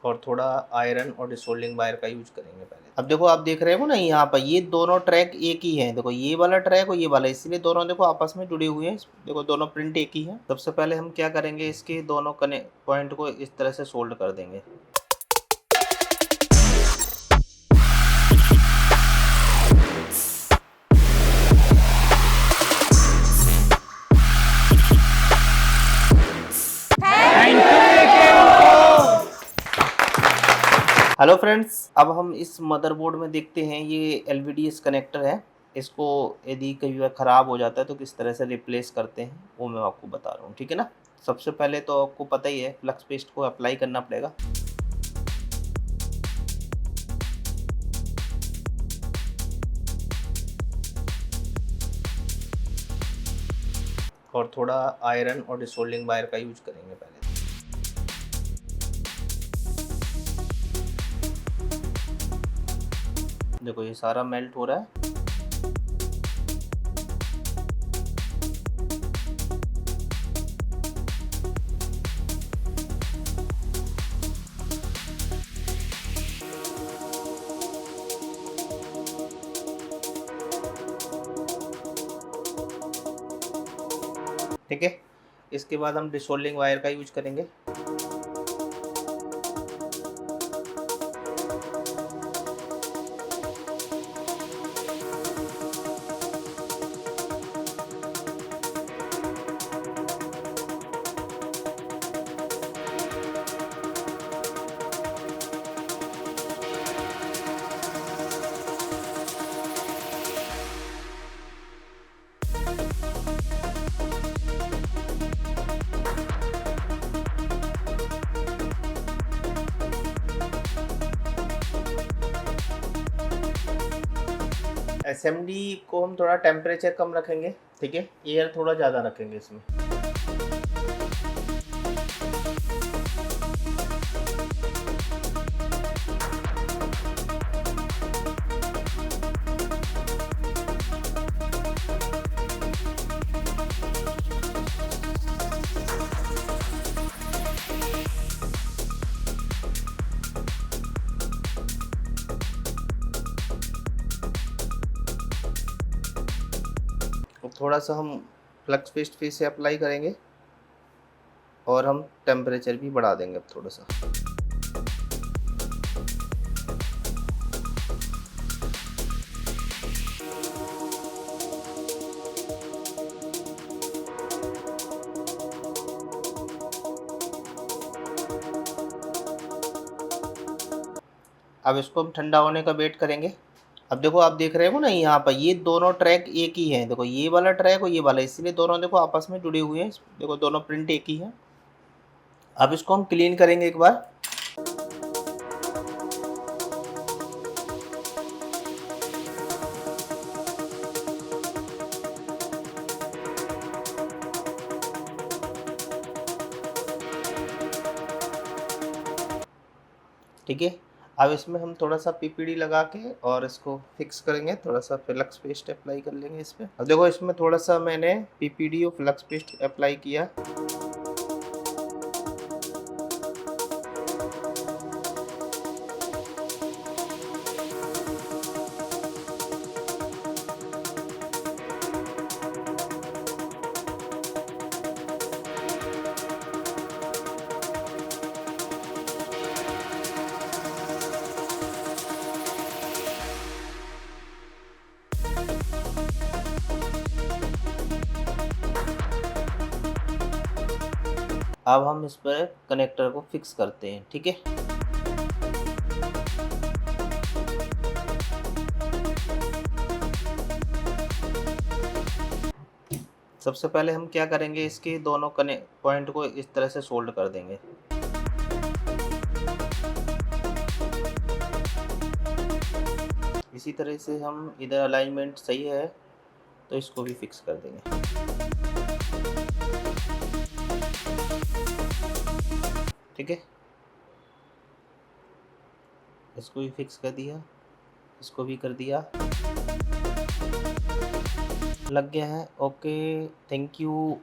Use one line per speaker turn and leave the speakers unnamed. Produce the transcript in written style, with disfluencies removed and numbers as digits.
और थोड़ा आयरन और डिसोल्डिंग वायर का यूज करेंगे पहले। अब देखो आप देख रहे हो ना यहाँ पर ये दोनों ट्रैक एक ही हैं। देखो ये वाला ट्रैक और ये वाला, इसलिए दोनों देखो आपस में जुड़े हुए हैं। देखो दोनों प्रिंट एक ही है। सबसे पहले हम क्या करेंगे, इसके दोनों कनेक्ट पॉइंट को इस तरह से सोल्ड कर देंगे। हेलो फ्रेंड्स, अब हम इस मदरबोर्ड में देखते हैं ये LVDS कनेक्टर है। इसको यदि कभी बार ख़राब हो जाता है तो किस तरह से रिप्लेस करते हैं वो मैं आपको बता रहा हूँ, ठीक है ना। सबसे पहले तो आपको पता ही है फ्लक्स पेस्ट को अप्लाई करना पड़ेगा। और थोड़ा आयरन और डिसोल्डिंग वायर का यूज करेंगे पहले। देखो ये सारा मेल्ट हो रहा है। ठीक है, इसके बाद हम डिसोल्डिंग वायर का यूज करेंगे। SMD को हम थोड़ा टेम्परेचर कम रखेंगे, ठीक है, एयर थोड़ा ज़्यादा रखेंगे इसमें। थोड़ा सा हम फ्लक्स पेस्ट फिर से अप्लाई करेंगे और हम टेम्परेचर भी बढ़ा देंगे अब थोड़ा सा। अब इसको हम ठंडा होने का वेट करेंगे। अब देखो आप देख रहे हो ना यहाँ पर ये दोनों ट्रैक एक ही हैं। देखो ये वाला ट्रैक और ये वाला, इसीलिए दोनों देखो आपस में जुड़े हुए हैं। देखो दोनों प्रिंट एक ही है। अब इसको हम क्लीन करेंगे एक बार। ठीक है, अब इसमें हम थोड़ा सा PPD लगा के और इसको फिक्स करेंगे। थोड़ा सा फ्लक्स पेस्ट अप्लाई कर लेंगे इस पर। अब देखो इसमें थोड़ा सा मैंने PPD और फ्लक्स पेस्ट अप्लाई किया। अब हम इस पर कनेक्टर को फिक्स करते हैं, ठीक है। सबसे पहले हम क्या करेंगे, इसके दोनों पॉइंट को इस तरह से सोल्ड कर देंगे। इसी तरह से हम इधर अलाइनमेंट सही है तो इसको भी फिक्स कर देंगे। ठीक है, इसको भी फिक्स कर दिया, इसको भी कर दिया, लग गया है। Okay, thank you.